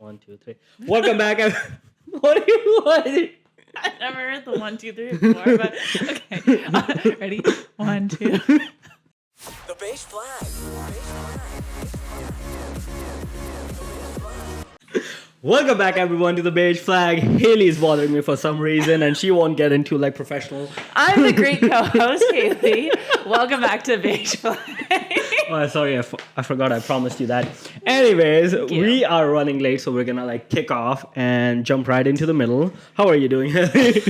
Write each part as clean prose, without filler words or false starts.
1, 2, 3. Welcome back. What do you want? I never heard the 1, 2, 3 before, but okay. Ready? 1, 2. The Beige Flag. Beige Flag. Welcome back, everyone, to the Beige Flag. Haley is bothering me for some reason, and she won't get into like professional. I'm the great co-host, Haley. Welcome back to Beige Flag. Oh, sorry, I forgot I promised you that. Anyways, we are running late, so we're gonna like kick off and jump right into the middle. How are you doing, Haley?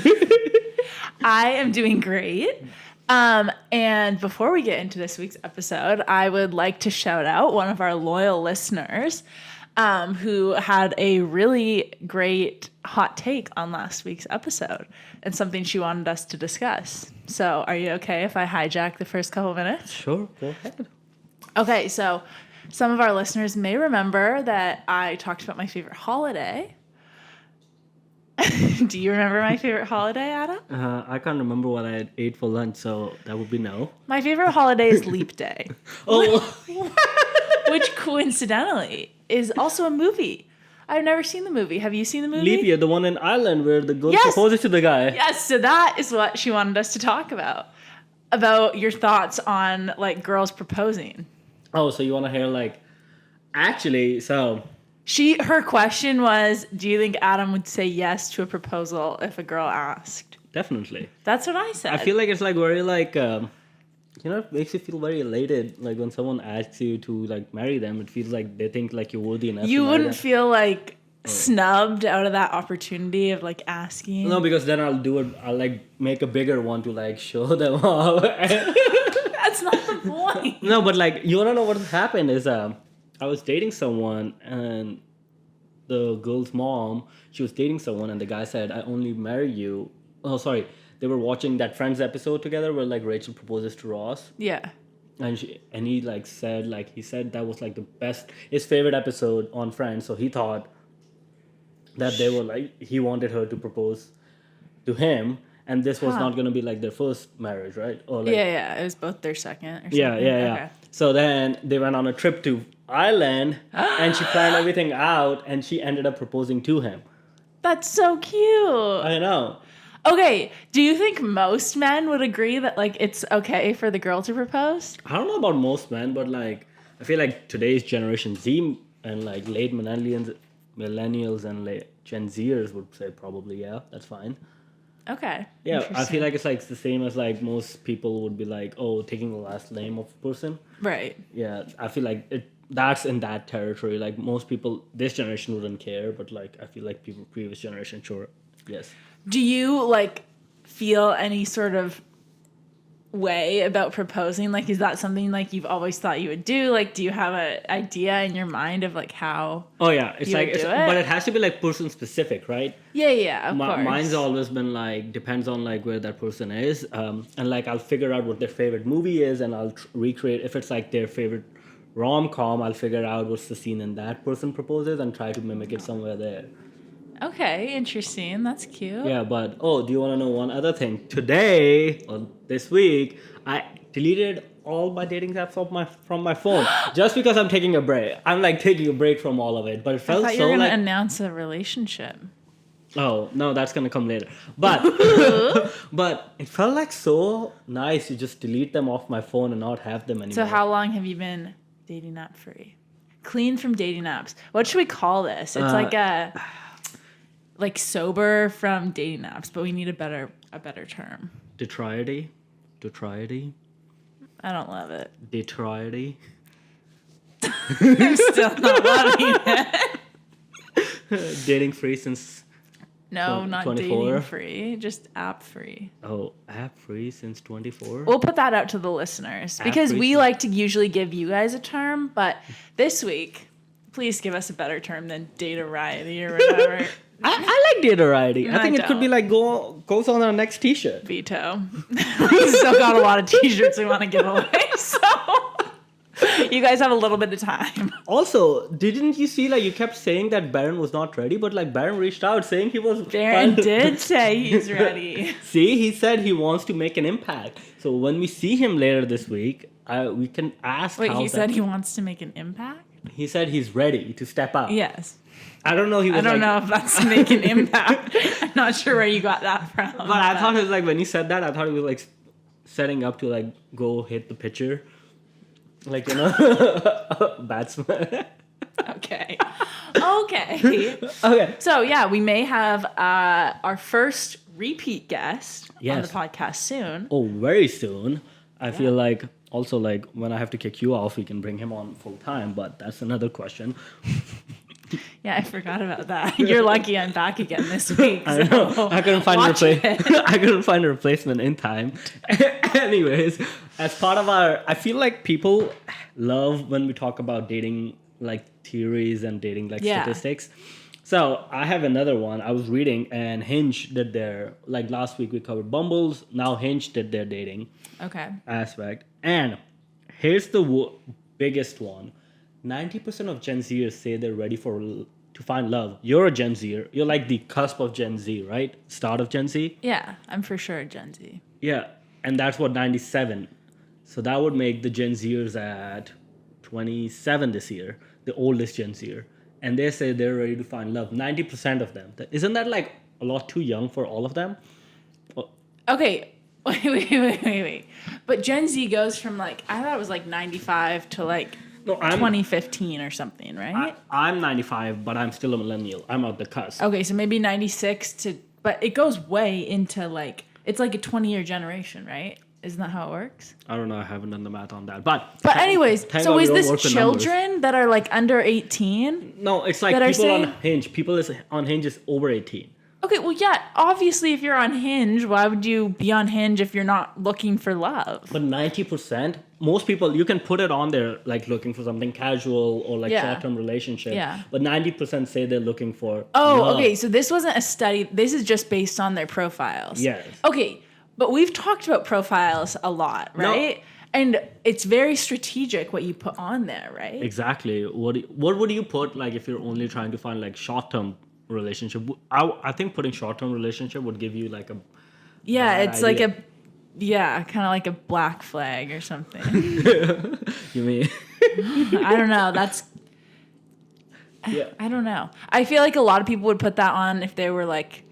I am doing great. And before we get into this week's episode, I would like to shout out one of our loyal listeners who had a really great hot take on last week's episode and something she wanted us to discuss. So are you okay if I hijack the first couple minutes? Sure, go ahead. Okay, so some of our listeners may remember that I talked about my favorite holiday. Do you remember my favorite holiday, Adam? I can't remember what I ate for lunch, so that would be no. My favorite holiday is Leap Day. Oh, Which coincidentally is also a movie. I've never seen the movie. Have you seen the movie? Leap Year, the one in Ireland where the girl Yes. proposes to the guy. Yes, so that is what she wanted us to talk about. About your thoughts on like girls proposing. Oh, so you want to hear like, actually, so... Her question was, do you think Adam would say yes to a proposal if a girl asked? Definitely. That's what I said. I feel like it's like very like, it makes you feel very elated. Like when someone asks you to like marry them, it feels like they think like you're worthy enough. You to marry wouldn't them. feel like snubbed out of that opportunity of like asking? No, because then I'll do it. I'll like make a bigger one to like show them off. That's not the point. No, but like you wanna know what happened is I was dating someone and the girl's mom, she was dating someone and the guy said, I only marry you. Oh, sorry. They were watching that Friends episode together where like Rachel proposes to Ross. Yeah. And he like said, like he said that was like the best, his favorite episode on Friends. So he thought that they were like, he wanted her to propose to him. And this was not going to be like their first marriage, right? Or like, Yeah. It was both their second or something. yeah. Okay. So then they went on a trip to Ireland and she planned everything out and she ended up proposing to him. That's so cute. I know. Okay, do you think most men would agree that like it's okay for the girl to propose? I don't know about most men, but like I feel like today's Generation Z and like late millennials and late Gen Zers would say probably, yeah, that's fine. Okay. Yeah, I feel like it's like the same as like most people would be like, oh, taking the last name of a person. Right. Yeah, I feel like that's in that territory. Like most people, this generation wouldn't care, but like I feel like people previous generation, sure, yes. Do you like feel any sort of way about proposing? Like, is that something like you've always thought you would do? Like, do you have an idea in your mind of like how? Oh yeah, it's you like, would do it? but it has to be like person specific, right? Yeah, of course. Mine's always been like depends on like where that person is, and like I'll figure out what their favorite movie is, and I'll recreate if it's like their favorite rom-com. I'll figure out what's the scene in that person proposes and try to mimic it somewhere there. Okay, interesting. That's cute. Yeah, but do you want to know one other thing? Today or this week, I deleted all my dating apps from my phone just because I'm taking a break. I'm like taking a break from all of it, but it felt I thought so you were gonna like. announce a relationship. Oh no, that's gonna come later. But but it felt like so nice to just delete them off my phone and not have them anymore. So how long have you been dating app free? Clean from dating apps. What should we call this? It's like a like sober from dating apps, but we need a better term. Detriety? I don't love it. Detriety? I'm still not loving it. Dating free since No, not 24? dating free, just app free. Oh, app free since 24? We'll put that out to the listeners App because free we since- like to usually give you guys a term, but this week, please give us a better term than dateriety or whatever. I like dateriety. I I think it could be don't. like goes on our next t-shirt. Veto. We still got a lot of t-shirts we want to give away, so you guys have a little bit of time. Also, didn't you see like you kept saying that Baron was not ready, but like Baron reached out saying he was Baron fine. did say he's ready. See, he said he wants to make an impact. So when we see him later this week, we can ask Wait, how he said he wants to make an impact? he said he's ready to step up. Yes. I don't know. I don't know if that's making impact. I'm not sure where you got that from. But I thought it was like when he said that, I thought it was like setting up to like go hit the pitcher, like batsman. Okay. Okay. So yeah, we may have our first repeat guest on the podcast soon. Oh, very soon. I feel like also like when I have to kick you off, we can bring him on full time, but that's another question. Yeah, I forgot about that. You're lucky I'm back again this week. So I know. I couldn't find a replacement in time. Anyways, as part of I feel like people love when we talk about dating like theories and dating like statistics. So I have another one. I was reading and Hinge did their, like last week we covered Bumbles. Now Hinge did their dating aspect. And here's the biggest one. 90% of Gen Zers say they're ready to find love. You're a Gen Zer. You're like the cusp of Gen Z, right? Start of Gen Z. Yeah, I'm for sure a Gen Z. Yeah, and that's what 97. So that would make the Gen Zers at 27 this year, the oldest Gen Zer. And they say they're ready to find love. 90% of them. Isn't that like a lot too young for all of them? Okay, wait. But Gen Z goes from like, I thought it was like 95 to like 2015 or something, right? I'm 95, but I'm still a millennial. I'm at the cusp. Okay, so maybe 96 to, but it goes way into like, it's like a 20-year generation, right? Isn't that how it works? I don't know. I haven't done the math on that. But anyways, so is this children that are like under 18? No, it's like people on Hinge. People on Hinge is over 18. Okay, well, yeah, obviously if you're on Hinge, why would you be on Hinge if you're not looking for love? But 90%, most people, you can put it on there like looking for something casual or like short-term relationship. Yeah. But 90% say they're looking for love. Okay, so this wasn't a study. This is just based on their profiles. Yes. Okay, but we've talked about profiles a lot, right? No. And it's very strategic what you put on there, right? Exactly. What would you put like if you're only trying to find like short-term relationship? I think putting short-term relationship would give you like a it's idea. Like kind of like a black flag or something. You mean? I don't know. I don't know. I feel like a lot of people would put that on if they were like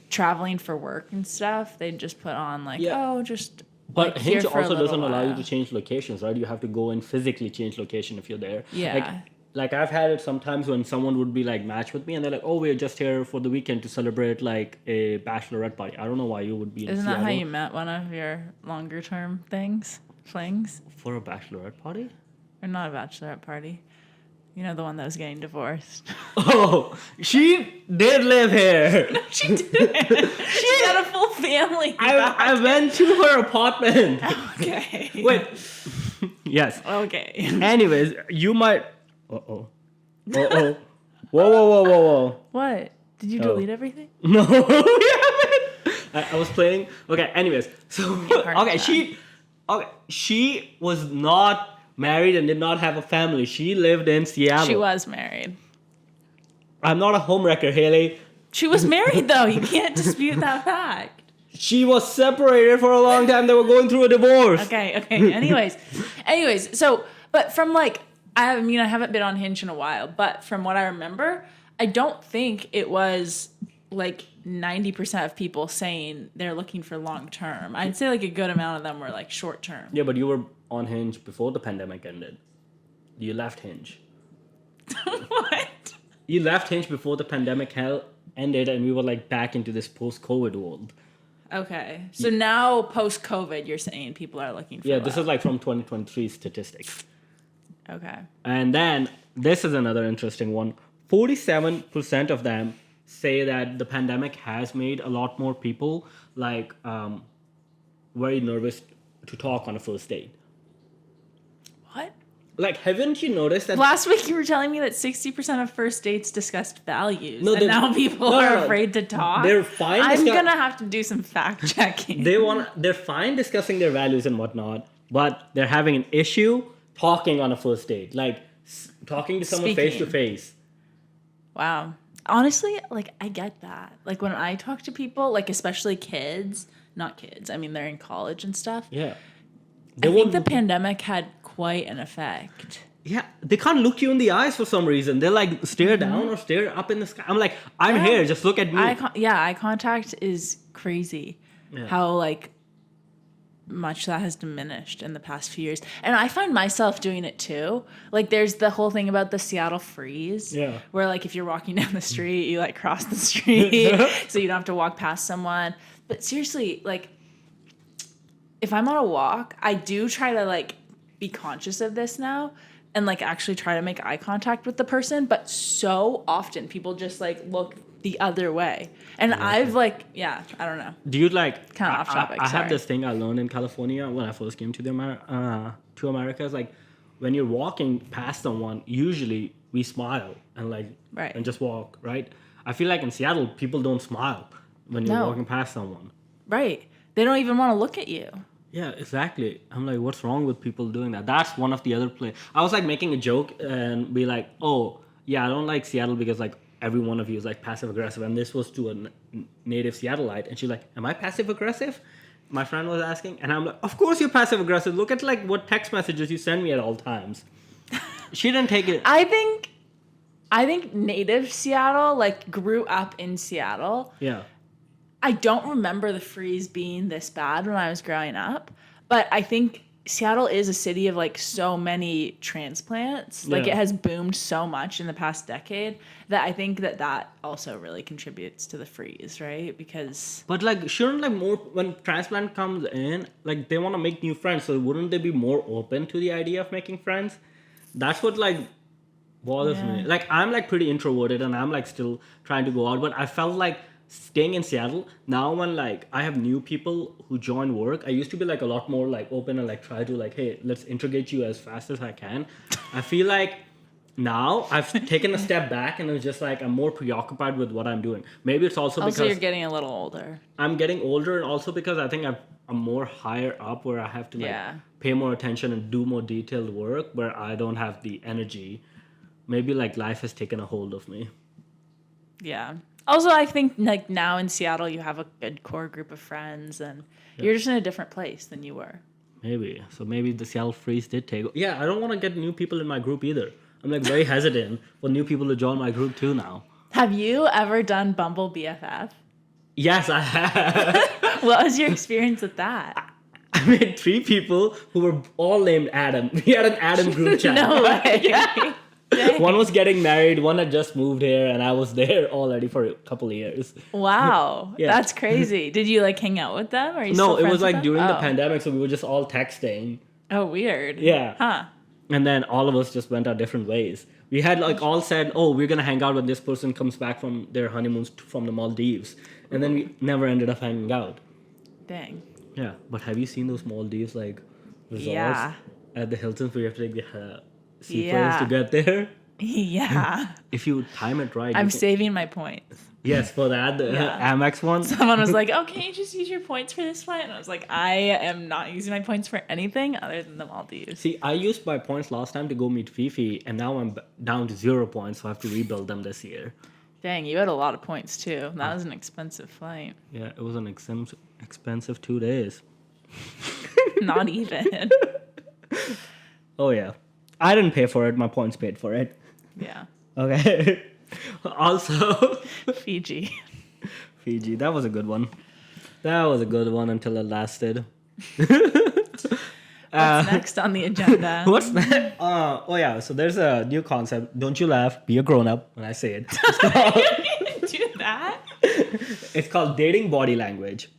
traveling for work and stuff. They'd just put on like just. But like Hinge also doesn't allow you to change locations, right? You have to go and physically change location if you're there. Yeah. Like I've had it sometimes when someone would be like match with me and they're like, oh, we're just here for the weekend to celebrate like a bachelorette party. I don't know why you would be in Isn't Seattle. That how you met one of your longer term flings? For a bachelorette party? Or not a bachelorette party. You know, the one that was getting divorced. Oh, she did live here. No, she didn't. She had a full family. I went to her apartment. Okay. Wait. Yes. Okay. Anyways, you might... Uh-oh. Whoa. What? Did you delete everything? No, we haven't. I was playing. Okay, anyways. So, she was not married and did not have a family. She lived in Seattle. She was married. I'm not a homewrecker, Haley. She was married, though. You can't dispute that fact. She was separated for a long time. They were going through a divorce. Okay. Anyways, so, but from like, I haven't been on Hinge in a while, but from what I remember, I don't think it was like 90% of people saying they're looking for long term. I'd say like a good amount of them were like short term. Yeah, but you were on Hinge before the pandemic ended. You left Hinge. What? You left Hinge before the pandemic ended and we were like back into this post-COVID world. Okay. So now post-COVID, you're saying people are looking for love. This is like from 2023 statistics. Okay. And then this is another interesting one. 47% of them say that the pandemic has made a lot more people like very nervous to talk on a first date. What? Like, haven't you noticed that... Last week you were telling me that 60% of first dates discussed values. And now people are afraid to talk. They're fine. I'm going to have to do some fact checking. They're fine discussing their values and whatnot, but they're having an issue talking on a first date. Like, talking to someone face to face. Wow. Honestly, like, I get that. Like, when I talk to people, like, especially kids, not kids, I mean, they're in college and stuff. Yeah. I think the pandemic had quite an effect. Yeah, they can't look you in the eyes for some reason. They like stare down or stare up in the sky. I'm like, I'm Yeah. here. Just look at me. Eye contact is crazy. Yeah. How like much that has diminished in the past few years. And I find myself doing it too. Like there's the whole thing about the Seattle freeze. Yeah. Where like if you're walking down the street, you like cross the street so you don't have to walk past someone. But seriously, like if I'm on a walk, I do try to like be conscious of this now and like actually try to make eye contact with the person. But so often people just like look the other way. And I've like, I don't know. Do you like? Kinda off topic, I have sorry. this thing I learned in California when I first came to to America. Is like when you're walking past someone, usually we smile and like Right. and just walk, right? I feel like in Seattle, people don't smile when you're No. walking past someone. Right. They don't even want to look at you. Yeah, exactly. I'm like, what's wrong with people doing that? That's one of the other play. I was like making a joke and be like, oh, yeah, I don't like Seattle because like every one of you is like passive aggressive. And this was to a native Seattleite. And she's like, am I passive aggressive? My friend was asking. And I'm like, of course you're passive aggressive. Look at like what text messages you send me at all times. She didn't take it. I think native Seattle, like grew up in Seattle. Yeah. I don't remember the freeze being this bad when I was growing up, but I think Seattle is a city of like so many transplants. Like Yeah. it has boomed so much in the past decade that I think that also really contributes to the freeze, right? Because But like, shouldn't like more when transplant comes in, like they want to make new friends. So wouldn't they be more open to the idea of making friends? That's what like bothers me. Like I'm like pretty introverted and I'm like still trying to go out. But I felt like staying in Seattle now when like I have new people who join work. I used to be like a lot more like open and like try to like, hey, let's integrate you as fast as I can. I feel like now I've taken a step back and it's just like I'm more preoccupied with what I'm doing. Maybe it's also also because you're getting a little older. I'm getting older and also because I think I'm more higher up where I have to like Yeah. pay more attention and do more detailed work where I don't have the energy. Maybe like life has taken a hold of me. Yeah. Also, I think like now in Seattle, you have a good core group of friends and you're just in a different place than you were. Maybe. So maybe the Seattle freeze did take. Yeah, I don't want to get new people in my group either. I'm like very hesitant for new people to join my group too now. Have you ever done Bumble BFF? Yes, I have. What was your experience with that? I made 3 people who were all named Adam. We had an Adam group chat. No way. Dang. One was getting married, one had just moved here, and I was there already for a couple of years. Wow. Yeah. That's crazy. Did you like hang out with them? Or are you No, still it friends was with like them? during the Oh. pandemic, so we were just all texting. Oh, weird. Yeah. Huh. And then all of us just went our different ways. We had like all said, oh, we're going to hang out when this person comes back from their honeymoons from the Maldives. And then we never ended up hanging out. Dang. Yeah. But have you seen those Maldives like resorts Yeah. at the Hilton where you have to take the seaplanes Yeah. to get there? Yeah. If you time it right. I'm you can- saving my points. Yes, for that, the Yeah. Amex one. Someone was like, oh, can you just use your points for this flight? And I was like, I am not using my points for anything other than the Maldives. See, I used my points last time to go meet Fifi, and now I'm down to 0 points, so I have to rebuild them this year. Dang, you had a lot of points too. That was an expensive flight. Yeah, it was an expensive 2 days. Not even. Oh, yeah. I didn't pay for it. My points paid for it. Yeah. Okay. Also, Fiji. Fiji. That was a good one. That was a good one until it lasted. What's next on the agenda? What's that? Oh, yeah. So there's a new concept. Don't you laugh. Be a grown-up when I say it. Do that? It's called dating body language.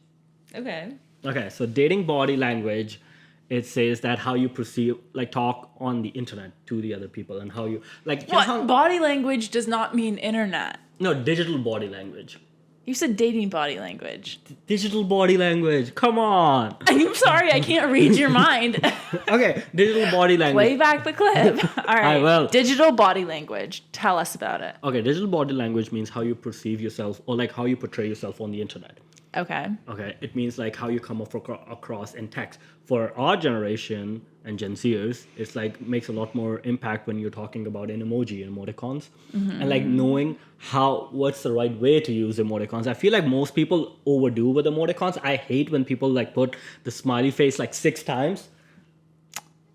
Okay. Okay, so dating body language, it says that how you perceive, like talk on the internet to the other people and how you, like, you know What? how- Body language does not mean internet. no, digital body language. You said dating body language. Digital body language, come on. I'm sorry, I can't read your mind. Okay, digital body language. Play back the clip. All right. will. Digital body language. Tell us about it. Okay, digital body language means how you perceive yourself or like how you portray yourself on the internet. Okay. Okay, it means like how you come across in text. For our generation and Gen Zers, it's like makes a lot more impact when you're talking about an emoji and emoticons, and like knowing what's the right way to use emoticons. I feel like most people overdo with emoticons. I hate when people like put the smiley face like 6 times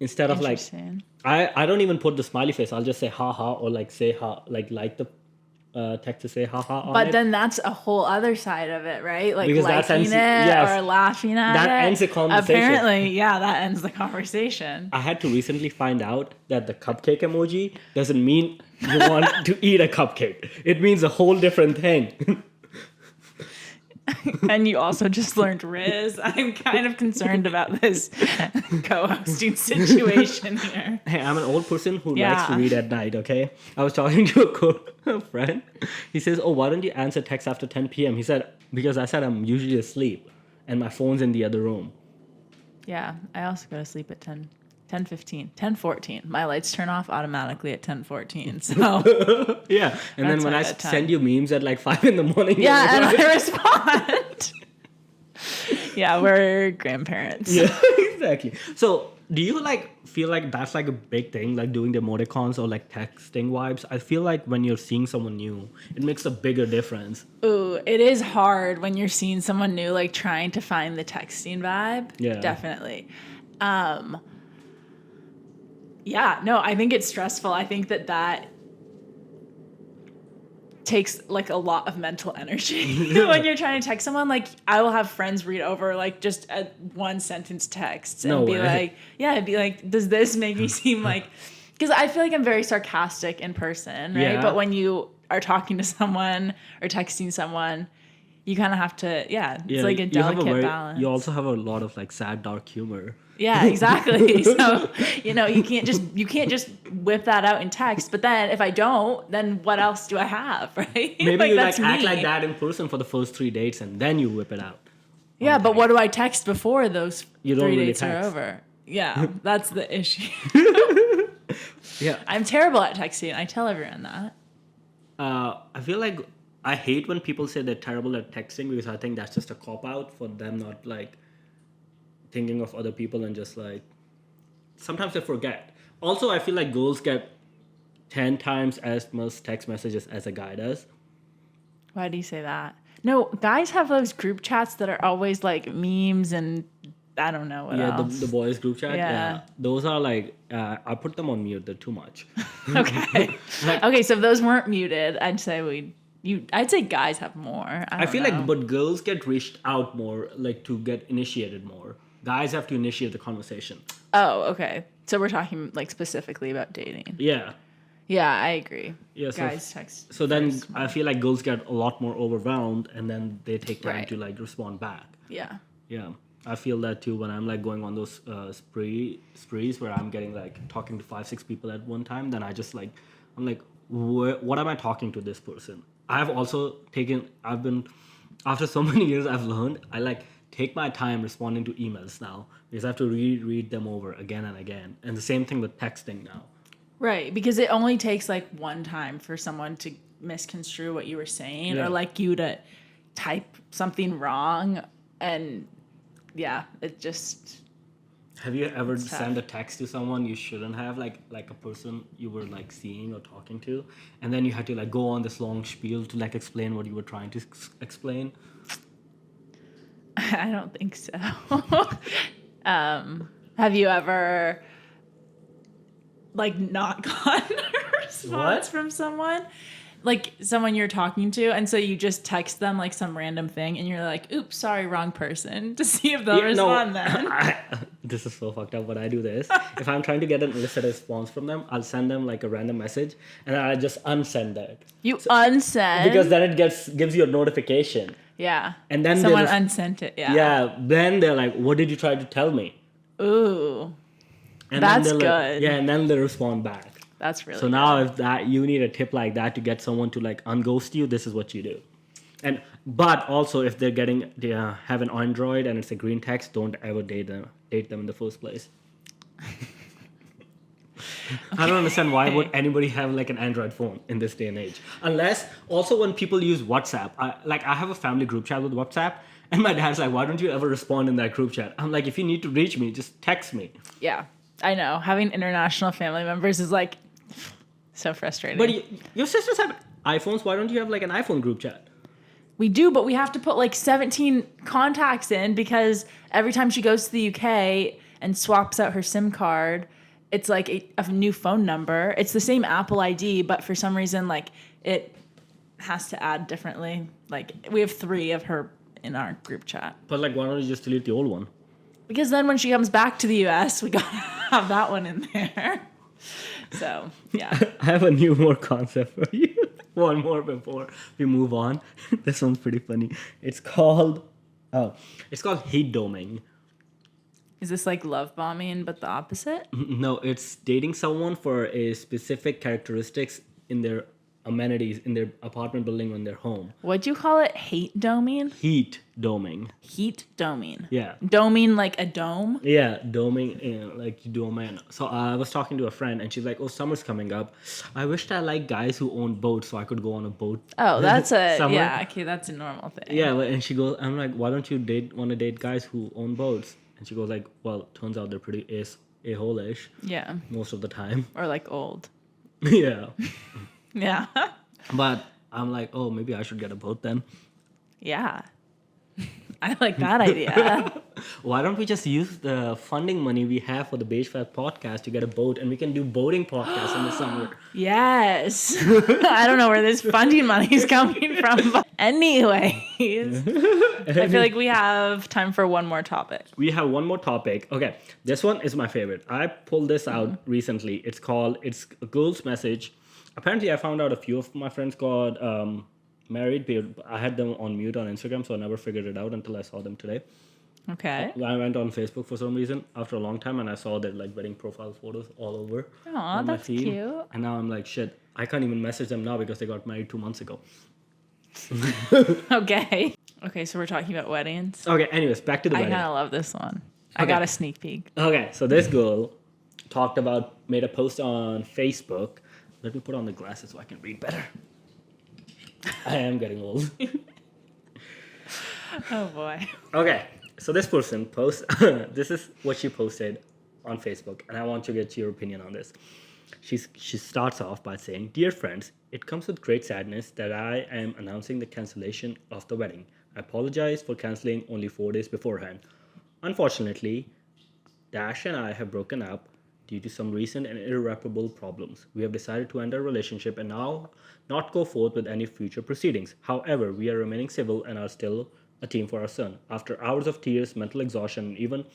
instead of like. Interesting. I don't even put the smiley face. I'll just say haha or like say ha like the text to say haha on But it. then that's a whole other side of it, right? Like Because that liking ends- it yes. or laughing at it. That ends the conversation. Apparently, yeah, that ends the conversation. I had to recently find out that the cupcake emoji doesn't mean you want to eat a cupcake. It means a whole different thing. And you also just learned Riz. I'm kind of concerned about this co-hosting situation here. Hey, I'm an old person who likes Yeah. to read at night, okay? I was talking to a friend. He says, oh, why don't you answer text after 10 p.m.? He said, because I said I'm usually asleep and my phone's in the other room. Yeah, I also go to sleep at 10:15, 10:14. My lights turn off automatically at 10:14. So Yeah. And then That's when my I bedtime. send you memes at like 5 in the morning. yeah, you're and like, I respond. Yeah, we're grandparents. yeah, exactly. So do you like feel like that's like a big thing, like doing the emoticons or like texting vibes? I feel like when you're seeing someone new, it makes a bigger difference. Ooh, it is hard when you're seeing someone new, like trying to find the texting vibe. Yeah. Definitely. Yeah, no, I think it's stressful. I think that takes like a lot of mental energy when you're trying to text someone. Like I will have friends read over like just a one sentence text and No be way. like, yeah, it'd be like, does this make me seem like, because I feel like I'm very sarcastic in person, right? Yeah. But when you are talking to someone or texting someone, you kind of have to, it's like a you have delicate balance. You also have a lot of like sad, dark humor. Yeah, exactly. So, you can't just whip that out in text. But then if I don't, then what else do I have, right? Maybe you that's like act me. like that in person for the first 3 dates and then you whip it out. Yeah, but what do I text before those You don't 3 really dates are text. over? Yeah, that's the issue. Yeah. I'm terrible at texting. I tell everyone that. I feel like I hate when people say they're terrible at texting because I think that's just a cop out for them not like thinking of other people and just like sometimes they forget. Also, I feel like girls get 10 times as much text messages as a guy does. Why do you say that? No, guys have those group chats that are always like memes and I don't know what Yeah, else. the boys group chat. Yeah. Yeah. Those are like I put them on mute. They're too much. Okay. Okay, so if those weren't muted, I'd say I'd say guys have more. I feel know. like, but girls get reached out more, like to get initiated more. Guys have to initiate the conversation. Oh, okay. So we're talking like specifically about dating. Yeah. Yeah, I agree. Yeah. So, Guys text. so then first. I feel like girls get a lot more overwhelmed, and then they take time Right. to like respond back. Yeah. Yeah. I feel that too when I'm like going on those sprees where I'm getting like talking to 5-6 people at one time. Then I'm like, what am I talking to this person? I've been after so many years I've learned I like take my time responding to emails now because I have to read them over again and again. And the same thing with texting now. Right, because it only takes like one time for someone to misconstrue what you were saying Yeah. or like you to type something wrong and yeah, it just Have you ever tough. sent a text to someone you shouldn't have, like a person you were like seeing or talking to, and then you had to like go on this long spiel to like explain what you were trying to explain? I don't think so. Have you ever like not gotten a response What? from someone? Like someone you're talking to, and so you just text them like some random thing, and you're like, "Oops, sorry, wrong person," to see if they'll respond. Then This is so fucked up, but I do this. If I'm trying to get an illicit response from them, I'll send them like a random message, and I just unsend it you unsend because then it gives you a notification, yeah, and then someone they'll unsent it. Yeah. yeah. Then they're like, "What did you try to tell me?" Ooh, And That's then good. Yeah, and then they respond back. that's really So now if that you need a tip like that to get someone to like unghost you, this is what you do. But also if they have an Android and it's a green text, don't ever date them in the first place. I don't understand why would anybody have like an Android phone in this day and age. Unless also when people use WhatsApp. I have a family group chat with WhatsApp and my dad's like, why don't you ever respond in that group chat? I'm like, if you need to reach me, just text me. Yeah, I know. Having international family members is like so frustrating. But your sisters have iPhones. Why don't you have like an iPhone group chat? We do, but we have to put like 17 contacts in because every time she goes to the UK and swaps out her SIM card, it's like a new phone number. It's the same Apple ID, but for some reason, like it has to add differently. Like we have 3 of her in our group chat. But like, why don't you just delete the old one? Because then when she comes back to the US, we gotta have that one in there. So yeah. I have a new more concept for you. One more before we move on. This one's pretty funny. It's called heat doming. Is this like love bombing, but the opposite? No, it's dating someone for a specific characteristics in their amenities in their apartment building or in their home. What'd you call it? Hate doming? Heat doming. Heat doming. Yeah. Doming like a dome? Yeah, doming, like you do a man. So I was talking to a friend and she's like, oh, summer's coming up. I wished I liked guys who own boats so I could go on a boat. Oh, that's Summer. yeah, okay, that's a normal thing. Yeah, and she goes, I'm like, why don't you want to date guys who own boats? And she goes like, well, turns out they're pretty a-hole-ish Yeah. most of the time. Or like old. Yeah. Yeah. But I'm like, oh, maybe I should get a boat then. Yeah. I like that idea. Why don't we just use the funding money we have for the Beige Flag Podcast to get a boat and we can do boating podcasts in the summer? Yes. I don't know where this funding money is coming from. But anyways, I feel like we have time for one more topic. We have one more topic. Okay, this one is my favorite. I pulled this out recently. It's a girl's message. Apparently, I found out a few of my friends got married. I had them on mute on Instagram, so I never figured it out until I saw them today. Okay. I went on Facebook for some reason after a long time, and I saw their like wedding profile photos all over. Aw, on my that's feed. cute. And now I'm like, shit, I can't even message them now because they got married 2 months ago. Okay. Okay, so we're talking about weddings. Okay, anyways, back to the I wedding. kind of love this one. I Okay. got a sneak peek. Okay, so this girl made a post on Facebook. Let me put on the glasses so I can read better. I am getting old. Oh boy. Okay, so this person this is what she posted on Facebook, and I want to get your opinion on this. She starts off by saying, "Dear friends, it comes with great sadness that I am announcing the cancellation of the wedding. I apologize for canceling only 4 days beforehand. Unfortunately, Dash and I have broken up due to some recent and irreparable problems. We have decided to end our relationship and now not go forth with any future proceedings. However, we are remaining civil and are still a team for our son. After hours of tears, mental exhaustion, and even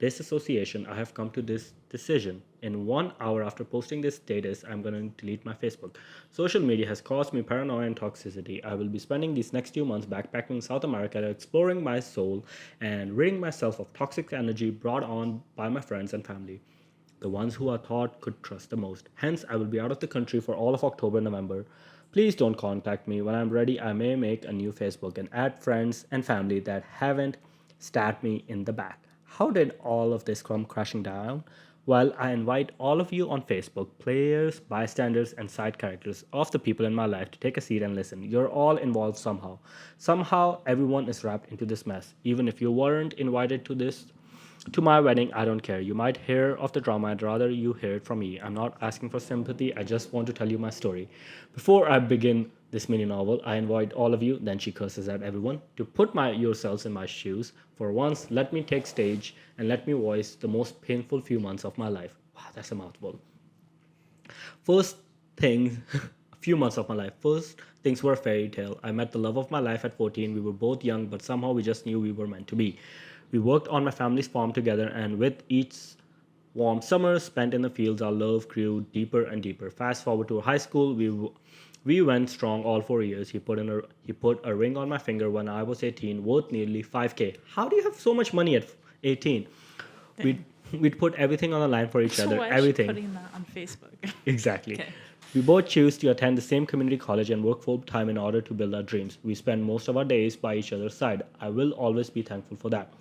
disassociation, I have come to this decision. In 1 hour after posting this status, I'm going to delete my Facebook. Social media has caused me paranoia and toxicity. I will be spending these next 2 months backpacking South America, exploring my soul, and ridding myself of toxic energy brought on by my friends and family. The ones who I thought could trust the most. Hence, I will be out of the country for all of October and November. Please don't contact me. When I'm ready, I may make a new Facebook and add friends and family that haven't stabbed me in the back." How did all of this come crashing down? Well, I invite all of you on Facebook, players, bystanders, and side characters of the people in my life to take a seat and listen. You're all involved somehow. Somehow, everyone is wrapped into this mess. Even if you weren't invited to my wedding, I don't care. You might hear of the drama. I'd rather you hear it from me. I'm not asking for sympathy. I just want to tell you my story. Before I begin this mini novel, I invite all of you, then she curses at everyone, to put yourselves in my shoes. For once, let me take stage and let me voice the most painful few months of my life. Wow, that's a mouthful. First things, a few months of my life. First things were a fairy tale. I met the love of my life at 14. We were both young, but somehow we just knew we were meant to be. We worked on my family's farm together, and with each warm summer spent in the fields, our love grew deeper and deeper. Fast forward to high school, we went strong all 4 years. He put a ring on my finger when I was 18, worth nearly 5K. How do you have so much money at 18? We'd put everything on the line for each other. Why Everything. is she putting that on Facebook? Exactly. Okay. We both choose to attend the same community college and work full time in order to build our dreams. We spend most of our days by each other's side. I will always be thankful for that.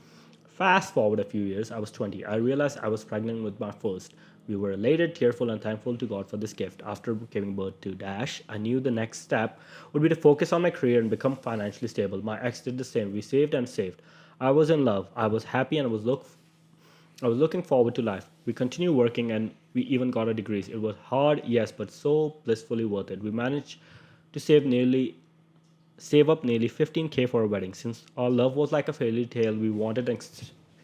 Fast forward a few years, I was 20. I realized I was pregnant with my first. We were elated, tearful, and thankful to God for this gift. After giving birth to Dash, I knew the next step would be to focus on my career and become financially stable. My ex did the same. We saved and saved. I was in love. I was happy and I was looking forward to life. We continued working and we even got our degrees. It was hard, yes, but so blissfully worth it. We managed to save up nearly 15K for our wedding. Since our love was like a fairy tale, we wanted an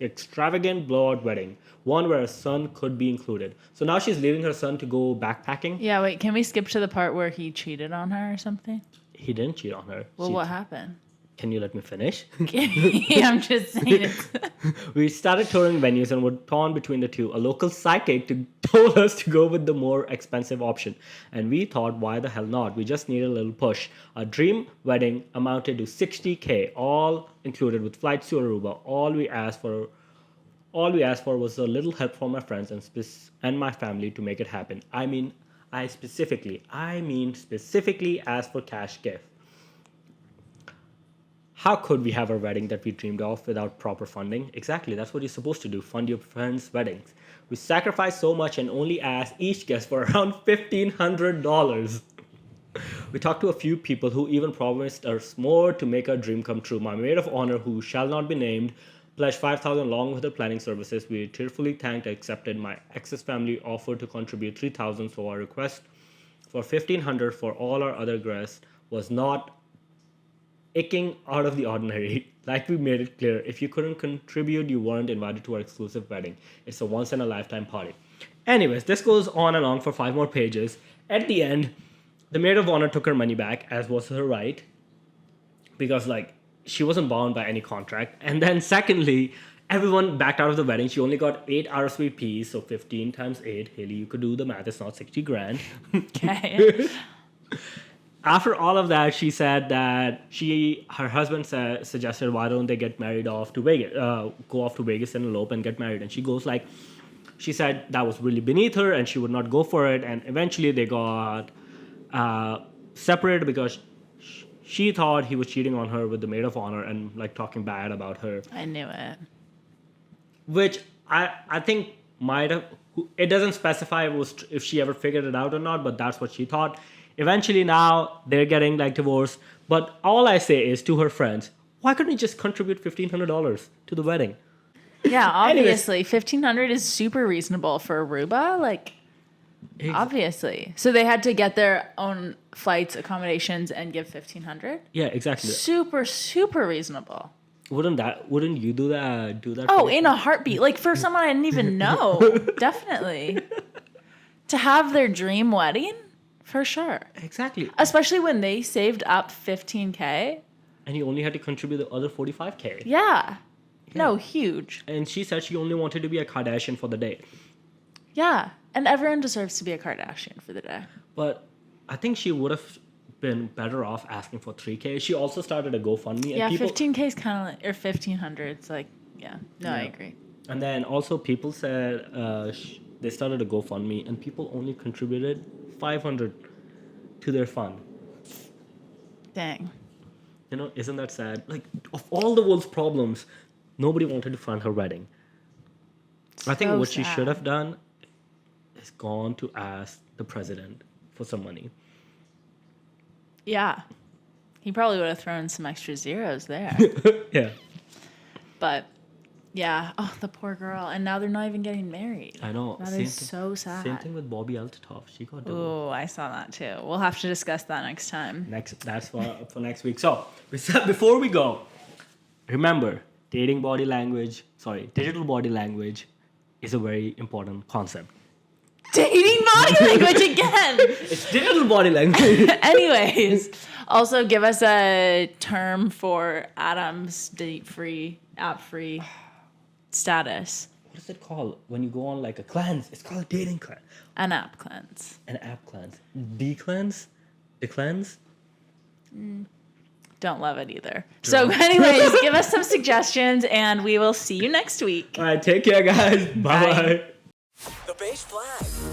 extravagant blowout wedding, one where a son could be included. So now she's leaving her son to go backpacking. Yeah, wait, can we skip to the part where he cheated on her or something? He didn't cheat on her. Well, what happened? Can you let me finish? I'm just saying it. We started touring venues and were torn between the two. A local psychic told us to go with the more expensive option. And we thought, why the hell not? We just needed a little push. Our dream wedding amounted to $60K, all included with flights to Aruba. All we asked for was a little help from my friends and my family to make it happen. I mean specifically asked for cash gift. How could we have a wedding that we dreamed of without proper funding? Exactly, that's what you're supposed to do, fund your friends' weddings. We sacrificed so much and only asked each guest for around $1,500. We talked to a few people who even promised us more to make our dream come true. My maid of honor, who shall not be named, pledged $5,000 along with her planning services. We tearfully thanked and accepted. My ex's family offered to contribute $3,000, so our request for $1,500 for all our other guests was not icking out of the ordinary. Like we made it clear, if you couldn't contribute, you weren't invited to our exclusive wedding. It's a once-in-a-lifetime party. Anyways, this goes on and on for 5 more pages. At the end, the maid of honor took her money back, as was her right, because she wasn't bound by any contract. And then secondly, everyone backed out of the wedding. She only got 8 RSVPs, so 15 times 8. Haley, you could do the math. It's not 60 grand. Okay. After all of that, she said that her husband suggested, why don't they get married off to Vegas, go off to Vegas and elope and get married. And she said that was really beneath her and she would not go for it. And eventually they got separated because she thought he was cheating on her with the maid of honor and talking bad about her. I knew it. Which I think might have, it doesn't specify if she ever figured it out or not, but that's what she thought. Eventually now they're getting divorced. But all I say is to her friends, why couldn't you just contribute $1,500 to the wedding? Yeah, obviously. $1,500 is super reasonable for Aruba. Obviously. So they had to get their own flights, accommodations, and give $1,500? Yeah, exactly. Super, super reasonable. Wouldn't you do that? Oh, in a heartbeat. For someone I didn't even know. Definitely. To have their dream wedding? For sure. Exactly. Especially when they saved up $15K. And you only had to contribute the other $45K. Yeah. No, huge. And she said she only wanted to be a Kardashian for the day. Yeah. And everyone deserves to be a Kardashian for the day. But I think she would have been better off asking for $3K. She also started a GoFundMe. And 15K is kind of or $1,500. It's yeah. No, yeah. I agree. And then also people said they started a GoFundMe and people only contributed $500 to their fund. Dang. Isn't that sad? Of all the world's problems, nobody wanted to fund her wedding. I think what she should have done is gone to ask the president for some money. Yeah. He probably would have thrown some extra zeros there. Yeah. But yeah. Oh, the poor girl. And now they're not even getting married. I know. That is so sad. Same thing with Bobby Altatoff. She got divorced. Oh, I saw that too. We'll have to discuss that next time. That's for next week. So, before we go, remember, digital body language is a very important concept. Dating body language again. It's digital body language. Anyways, also give us a term for Adam's date-free, app-free status. What is it called when you go on a cleanse? It's called a dating cleanse. An app cleanse. An app cleanse. De-cleanse? De-cleanse? Don't love it either. So anyways, give us some suggestions and we will see you next week. All right, take care, guys. Bye-bye. The Beige Flag.